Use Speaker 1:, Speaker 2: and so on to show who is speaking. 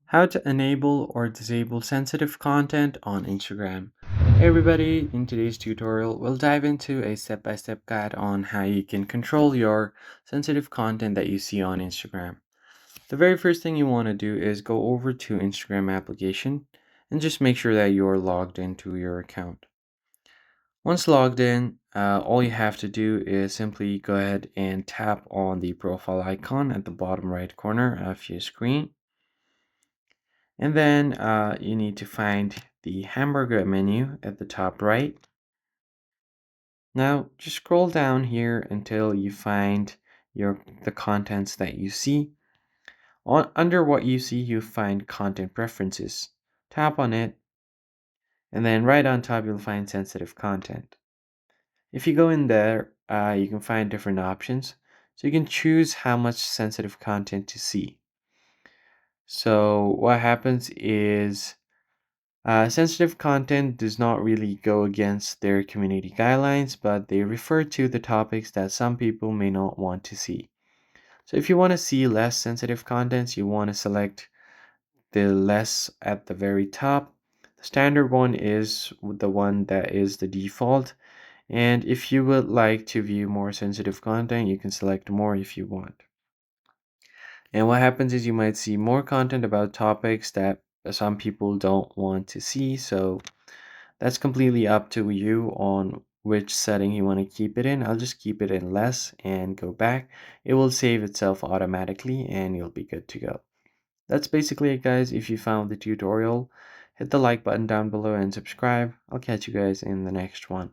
Speaker 1: How to enable or disable sensitive content on Instagram. Hey everybody, in today's tutorial, we'll dive into a step-by-step guide on how you can control your sensitive content that you see on Instagram. The very first thing you want to do is go over to Instagram application and just make sure that you're logged into your account. Once logged in, all you have to do is simply go ahead and tap on the profile icon at the bottom right corner of your screen. And then you need to find the hamburger menu at the top right. Now just scroll down here until you find the contents that you see. Under what you see, you find content preferences. Tap on it, and then right on top you'll find sensitive content. If you go in there, you can find different options. So you can choose how much sensitive content to see. So what happens is sensitive content does not really go against their community guidelines, but they refer to the topics that some people may not want to see. So if you want to see less sensitive contents, you want to select the less at the very top. The standard one is the one that is the default. And if you would like to view more sensitive content, you can select more if you want. And what happens is you might see more content about topics that some people don't want to see. So that's completely up to you on which setting you want to keep it in. I'll just keep it in less and go back. It will save itself automatically and you'll be good to go. That's basically it, guys. If you found the tutorial, hit the like button down below and subscribe. I'll catch you guys in the next one.